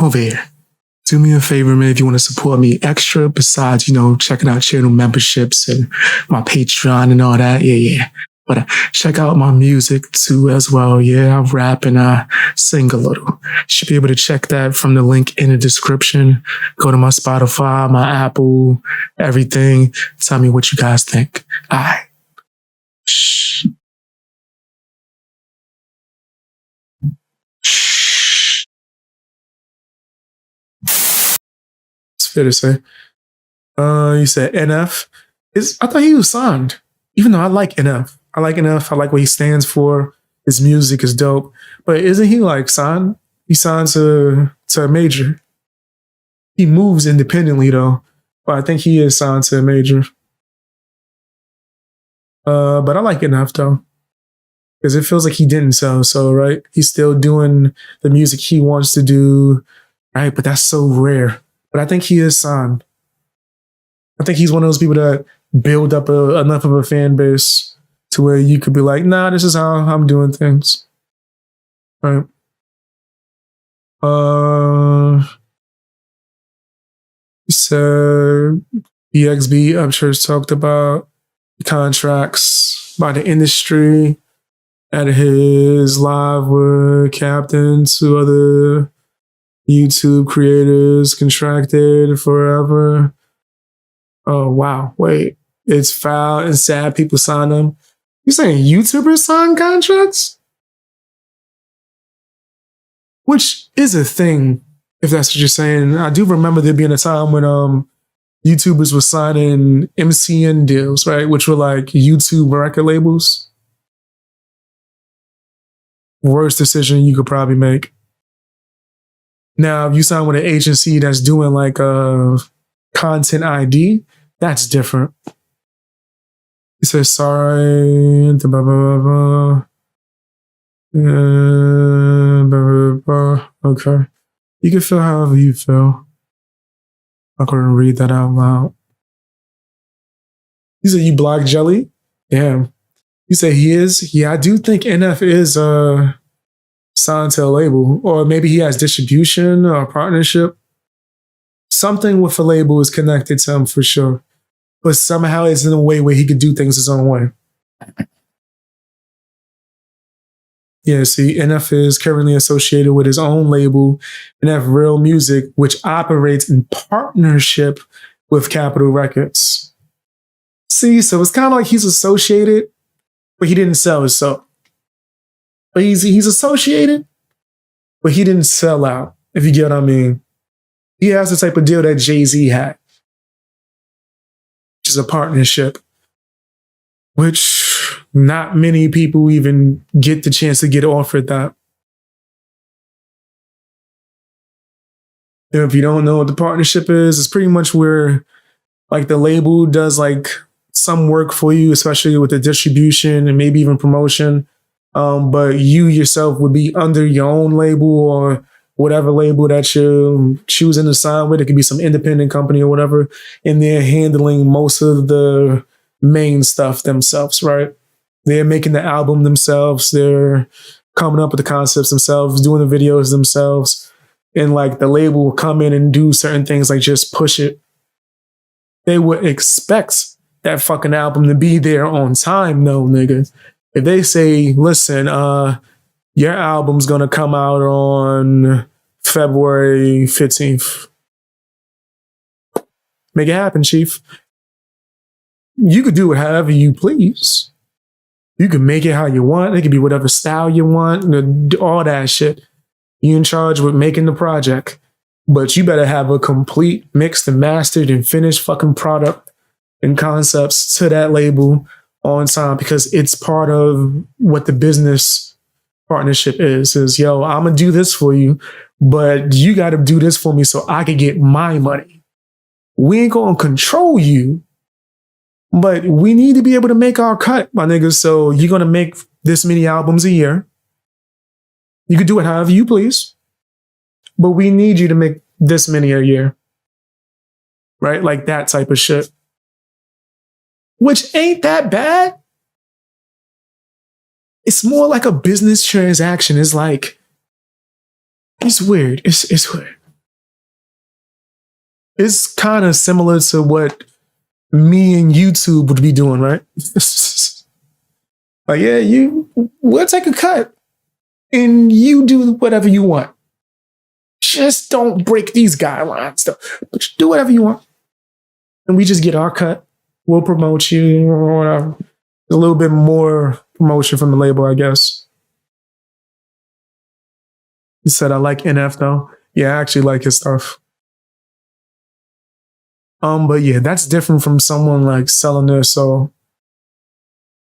over here. Do me a favor, man, if you want to support me extra besides, checking out channel memberships and my Patreon and all that. Yeah. But check out my music too as well. Yeah, I rap and I sing a little. You should be able to check that from the link in the description. Go to my Spotify, my Apple, everything. Tell me what you guys think. All right. Shh. It's fair to say. You said NF. I thought he was signed. Even though I like NF. I like NF. I like what he stands for. His music is dope. But isn't he like signed? He signed to a major. He moves independently though. But I think he is signed to a major. But I like NF though. Because it feels like he didn't sell. So, right? He's still doing the music he wants to do. Right? But that's so rare. But I think he is signed. I think he's one of those people that build up enough of a fan base to where you could be like, nah, this is how I'm doing things. Right. So BXB Upchurch talked about contracts by the industry at his live with Captain, 2 other YouTube creators contracted forever. Oh, wow. Wait, it's foul and sad people sign them. You saying YouTubers sign contracts? Which is a thing, if that's what you're saying. I do remember there being a time when YouTubers were signing MCN deals, right? Which were like YouTube record labels. Worst decision you could probably make. Now, if you sign with an agency that's doing like content ID, that's different. He says, sorry. Okay. You can feel however you feel. I'm going to read that out loud. You said you blocked Jelly? Damn. You say he is? Yeah, I do think NF is signed to a label. Or maybe he has distribution or partnership. Something with a label is connected to him for sure. But somehow it's in a way where he could do things his own way. Yeah, see, NF is currently associated with his own label, NF Real Music, which operates in partnership with Capitol Records. See, so it's kind of like he's associated, but he didn't sell his soul. But he's associated, but he didn't sell out, if you get what I mean. He has the type of deal that Jay-Z had, which is a partnership, which not many people even get the chance to get offered that. And if you don't know what the partnership is, it's pretty much where like the label does like some work for you, especially with the distribution and maybe even promotion. But you yourself would be under your own label or whatever label that you're choosing to sign with. It could be some independent company or whatever. And they're handling most of the main stuff themselves, right? They're making the album themselves. They're coming up with the concepts themselves, doing the videos themselves. And like the label will come in and do certain things like just push it. They would expect that fucking album to be there on time, though, nigga. If they say, listen, your album's gonna come out on February 15th. Make it happen, Chief. You could do it however you please. You can make it how you want. It could be whatever style you want, all that shit. You're in charge with making the project. But you better have a complete, mixed and mastered and finished fucking product and concepts to that label on time, because it's part of what the business partnership is yo, I'm gonna do this for you, but you gotta do this for me so I can get my money. We ain't gonna control you, but we need to be able to make our cut, my niggas. So you're gonna make this many albums a year. You can do it however you please, but we need you to make this many a year. Right? Like that type of shit. Which ain't that bad. It's more like a business transaction. It's like, it's weird. It's weird. It's kind of similar to what me and YouTube would be doing, right? Like, yeah, we'll take a cut and you do whatever you want. Just don't break these guidelines, though. But you do whatever you want. And we just get our cut. We'll promote you or whatever. A little bit more promotion from the label, I guess. He said, I like NF though. Yeah, I actually like his stuff. But yeah, that's different from someone like selling their soul.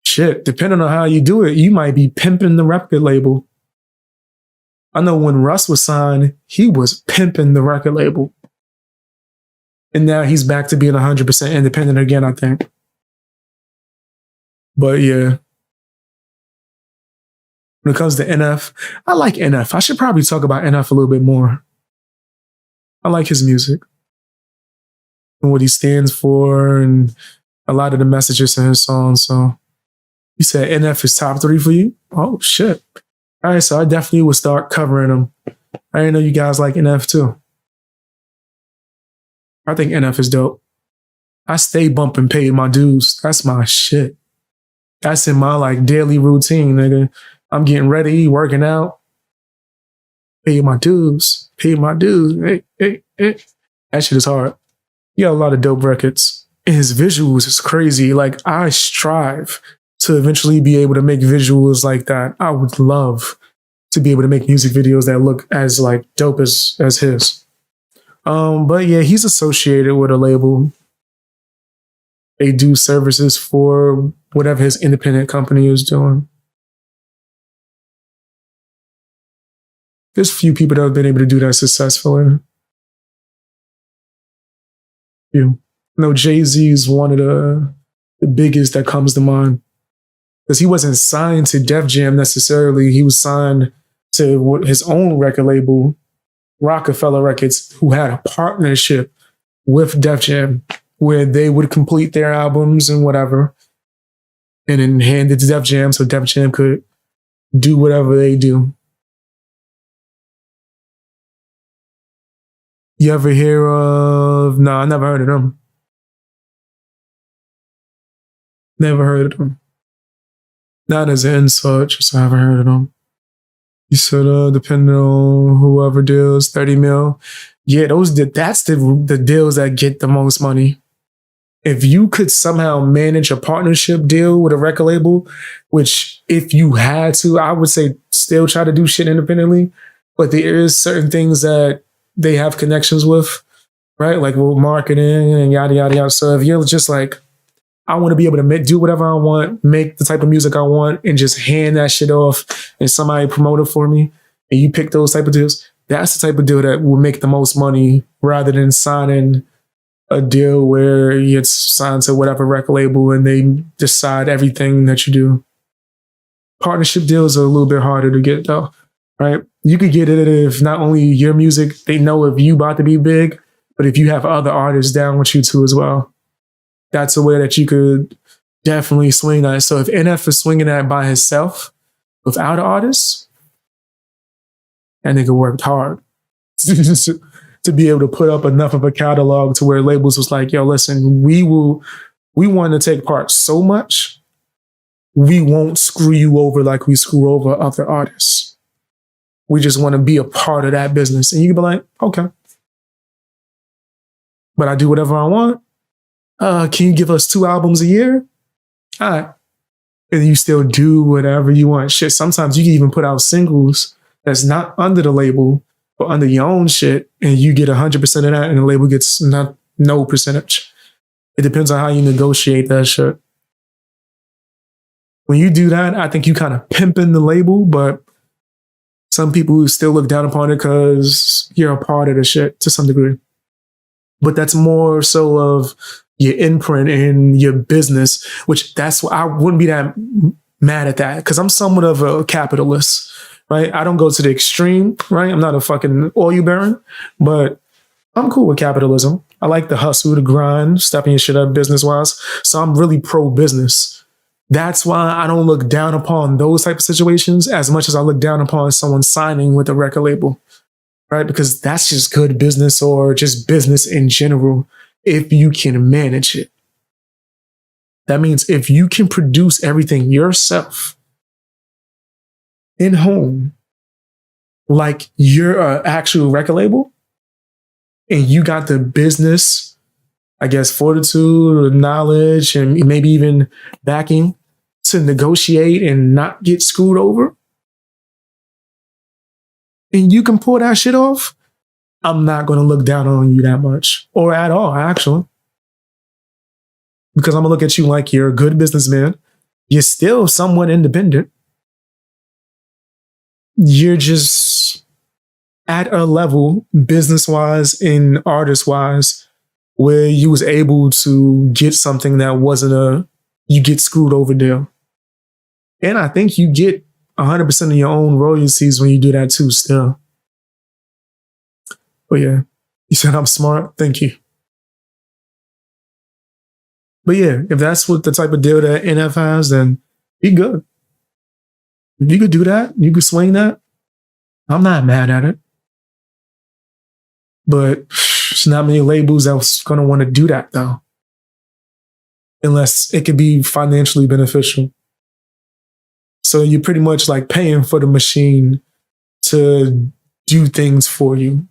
Shit, depending on how you do it, you might be pimping the record label. I know when Russ was signed, he was pimping the record label. And now he's back to being 100% independent again, I think. But yeah. When it comes to NF, I like NF. I should probably talk about NF a little bit more. I like his music and what he stands for and a lot of the messages in his songs. So you said NF is top 3 for you? Oh, shit. All right, so I definitely would start covering him. I didn't know you guys like NF too. I think NF is dope. I stay bumping Paid My Dues. That's my shit. That's in my like daily routine, nigga. I'm getting ready, working out. Paid my dues. Paid my dues. Hey. That shit is hard. You got a lot of dope records. And his visuals is crazy. Like, I strive to eventually be able to make visuals like that. I would love to be able to make music videos that look as like dope as his. But yeah, he's associated with a label. They do services for whatever his independent company is doing. There's few people that have been able to do that successfully. Few. No, Jay-Z is one of the biggest that comes to mind. Because he wasn't signed to Def Jam necessarily. He was signed to his own record label, Rockefeller Records, who had a partnership with Def Jam, where they would complete their albums and whatever, and then hand it to Def Jam so Def Jam could do whatever they do. You ever hear of... No, I never heard of them. Never heard of them. Not as an insult, just I haven't heard of them. You said, depending on whoever deals, 30 mil. Yeah, that's the deals that get the most money. If you could somehow manage a partnership deal with a record label, which if you had to, I would say still try to do shit independently. But there is certain things that they have connections with, right? Like with marketing and yada, yada, yada. So if you're just like, I want to be able to do whatever I want, make the type of music I want, and just hand that shit off and somebody promote it for me, and you pick those type of deals, that's the type of deal that will make the most money rather than signing a deal where it's signed to whatever record label and they decide everything that you do. Partnership deals are a little bit harder to get though, right? You could get it if not only your music, they know if you about to be big, but if you have other artists down with you too as well. That's a way that you could definitely swing that. So if NF is swinging that by himself without an artist, that nigga worked hard to be able to put up enough of a catalog to where labels was like, yo, listen, we want to take part so much, we won't screw you over like we screw over other artists. We just want to be a part of that business. And you can be like, okay. But I do whatever I want. Can you give us 2 albums a year? All right. And you still do whatever you want. Shit, sometimes you can even put out singles that's not under the label, but under your own shit, and you get 100% of that, and the label gets no percentage. It depends on how you negotiate that shit. When you do that, I think you kind of pimping the label, but some people still look down upon it because you're a part of the shit to some degree. But that's more so of your imprint in your business, which that's why I wouldn't be that mad at that because I'm somewhat of a capitalist, right? I don't go to the extreme, right? I'm not a fucking oil baron, but I'm cool with capitalism. I like the hustle, the grind, stepping your shit up business-wise. So I'm really pro-business. That's why I don't look down upon those type of situations as much as I look down upon someone signing with a record label, right? Because that's just good business or just business in general if you can manage it. That means if you can produce everything yourself in home, like you're an actual record label, and you got the business, I guess, fortitude or knowledge and maybe even backing to negotiate and not get screwed over, and you can pull that shit off, I'm not going to look down on you that much or at all, actually. Because I'm going to look at you like you're a good businessman. You're still somewhat independent. You're just at a level, business-wise and artist-wise, where you was able to get something that wasn't a you get screwed over deal. And I think you get 100% of your own royalties when you do that too still. But yeah, you said I'm smart. Thank you. But yeah, if that's what the type of deal that NF has, then be good. If you could do that, you could swing that, I'm not mad at it. But there's not many labels that's going to want to do that though. Unless it could be financially beneficial. So you're pretty much like paying for the machine to do things for you.